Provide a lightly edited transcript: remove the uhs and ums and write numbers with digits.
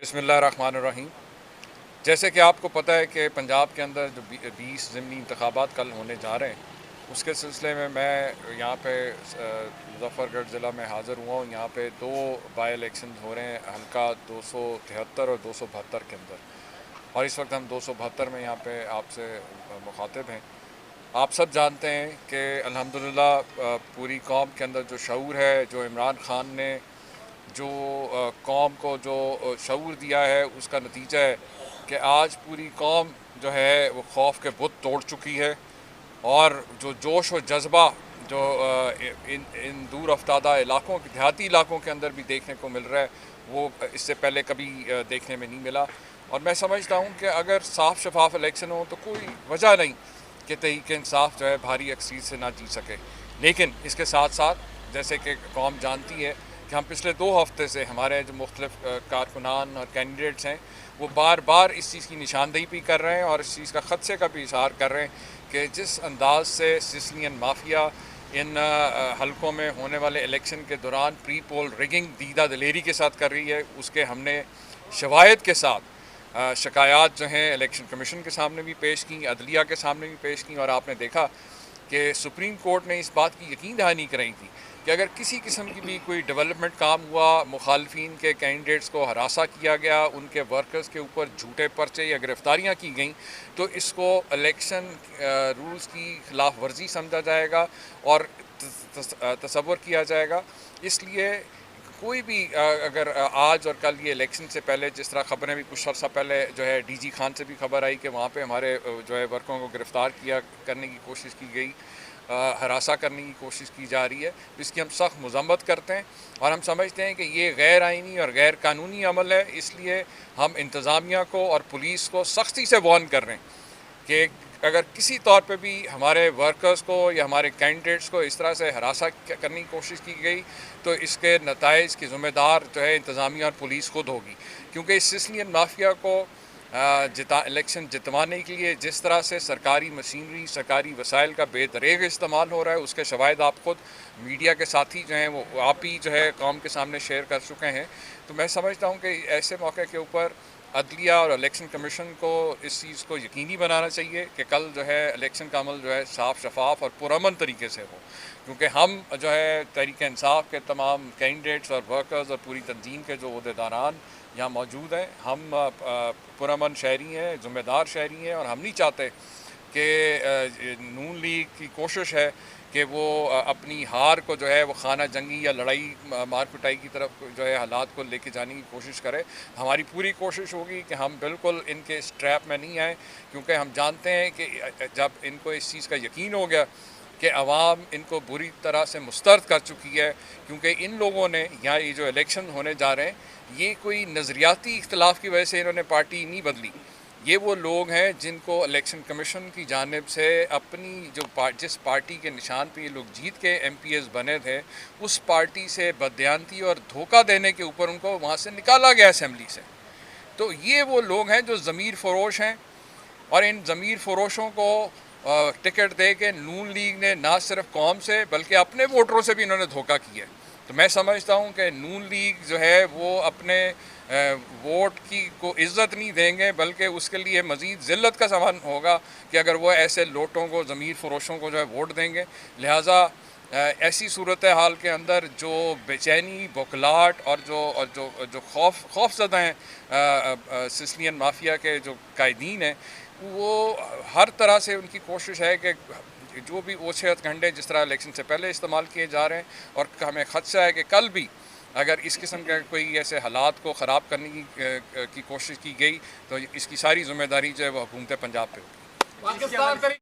बिस्मिल्लाहिर्रहमानिर्रहीम। जैसे कि आपको पता है कि पंजाब के अंदर जो 20 ज़िमनी इंतखाबात कल होने जा रहे हैं, उसके सिलसिले में मैं यहाँ पे मुज़फ़्फ़रगढ़ ज़िला में हाज़िर हुआ हूँ। यहाँ पे 2 बाई इलेक्शन हो रहे हैं, हल्का 273 और 272 के अंदर, और इस वक्त हम 272 में यहाँ पे आपसे मुखातिब हैं। आप सब जानते हैं कि अल्हम्दुलिल्लाह पूरी कौम के अंदर जो शऊर है, जो इमरान ख़ान ने जो कौम को जो शऊर दिया है, उसका नतीजा है कि आज पूरी कौम जो है वो खौफ के बुत तोड़ चुकी है, और जो जोश व जज्बा जो इन दूर अफ्तादा इलाकों के देहाती इलाकों के अंदर भी देखने को मिल रहा है, वो इससे पहले कभी देखने में नहीं मिला। और मैं समझता हूँ कि अगर साफ़ शफाफ इलेक्शन हो तो कोई वजह नहीं कि तहरीक इंसाफ जो है भारी अक्सर से ना जीत सके। लेकिन इसके साथ साथ जैसे कि कौम जानती है कि हम पिछले 2 हफ्ते से हमारे जो मुख्तलिफ कारकुनान और कैंडिडेट्स हैं वो बार बार इस चीज़ की निशानदेही भी कर रहे हैं और इस चीज़ का खदशे का भी इजहार कर रहे हैं कि जिस अंदाज से सिसलियन माफिया इन हलकों में होने वाले इलेक्शन के दौरान प्री पोल रिगिंग दीदा दिलेरी के साथ कर रही है, उसके हमने शवायद के साथ शिकायत जो हैं इलेक्शन कमीशन के सामने भी पेश की, अदलिया के सामने भी पेश की, और आपने देखा कि सुप्रीम कोर्ट ने इस बात की यकीन दहानी कराई थी कि अगर किसी किस्म की भी कोई डेवलपमेंट काम हुआ, मुखालफिन के कैंडिडेट्स को हरासा किया गया, उनके वर्कर्स के ऊपर झूठे पर्चे या गिरफ्तारियां की गई, तो इसको इलेक्शन रूल्स की खिलाफ वर्जी समझा जाएगा और तसव्वुर किया जाएगा। इसलिए कोई भी अगर आज और कल ये इलेक्शन से पहले, जिस तरह ख़बरें भी कुछ अर्सा पहले जो है डीजी खान से भी खबर आई कि वहाँ पे हमारे जो है वर्करों को गिरफ़्तार करने की कोशिश की गई, हरासा करने की कोशिश की जा रही है, तो इसकी हम सख्त मज़म्मत करते हैं और हम समझते हैं कि ये गैर आइनी और गैर कानूनी अमल है। इसलिए हम इंतज़ामिया को और पुलिस को सख्ती से वार्न कर रहे हैं कि अगर किसी तौर पे भी हमारे वर्कर्स को या हमारे कैंडिडेट्स को इस तरह से हरासा करने की कोशिश की गई, तो इसके नताइज की ज़िम्मेदार जो है इंतज़ामिया और पुलिस खुद होगी, क्योंकि इस सिसलियन माफिया को इलेक्शन जितवाने के लिए जिस तरह से सरकारी मशीनरी, सरकारी वसाइल का बेदरेग इस्तेमाल हो रहा है, उसके शवाहिद आप खुद मीडिया के साथी जो हैं वो आप ही जो है कौम के सामने शेयर कर चुके हैं। तो मैं समझता हूँ कि ऐसे मौके के ऊपर अदलिया और इलेक्शन कमीशन को इस चीज़ को यकीनी बनाना चाहिए कि कल जो है इलेक्शन का अमल जो है साफ़ शफाफ और पुरअमन तरीके से हो, क्योंकि हम जो है तहरीक इंसाफ के तमाम कैंडिडेट्स और वर्कर्स और पूरी तंजीम के जो अहदेदारान यहाँ मौजूद हैं, हम पुरअमन शहरी हैं, ज़िम्मेदार शहरी हैं, और हम नहीं चाहते कि नून लीग की कोशिश है कि वो अपनी हार को जो है वो खाना जंगी या लड़ाई मार पिटाई की तरफ जो है हालात को लेके जाने की कोशिश करे। हमारी पूरी कोशिश होगी कि हम बिल्कुल इनके इस ट्रैप में नहीं आए, क्योंकि हम जानते हैं कि जब इनको इस चीज़ का यकीन हो गया कि अवाम इनको बुरी तरह से मुस्तरद कर चुकी है, क्योंकि इन लोगों ने यहाँ ये जो इलेक्शन होने जा रहे हैं ये कोई नज़रियाती इख्तलाफ की वजह से इन्होंने पार्टी नहीं बदली। ये वो लोग हैं जिनको इलेक्शन कमीशन की जानिब से अपनी जिस पार्टी के निशान पे ये लोग जीत के MPs बने थे, उस पार्टी से बददियानती और धोखा देने के ऊपर उनको वहाँ से निकाला गया असेंबली से। तो ये वो लोग हैं जो ज़मीर फ़रोश हैं, और इन ज़मीर फ़रोशों को टिकट दे के नून लीग ने ना सिर्फ कौम से बल्कि अपने वोटरों से भी इन्होंने धोखा किया है। तो मैं समझता हूँ कि नून लीग जो है वो अपने वोट की को इज़्ज़त नहीं देंगे, बल्कि उसके लिए मज़ीद ज़िल्लत का सामान होगा कि अगर वो ऐसे लोटों को, ज़मीर फ़रोशों को जो है वोट देंगे। लिहाजा ऐसी सूरत हाल के अंदर जो बेचैनी, बौखलाहट और जो खौफज़दा हैं सिसलियन माफिया के जो कायदीन हैं, वो हर तरह से उनकी कोशिश है कि जो भी ओछे हथकंडे जिस तरह इलेक्शन से पहले इस्तेमाल किए जा रहे हैं, और हमें खदशा है कि कल भी अगर इस किस्म के कोई ऐसे हालात को ख़राब करने की कोशिश की गई तो इसकी सारी ज़िम्मेदारी जो है वो हुकूमत पंजाब पे होगी।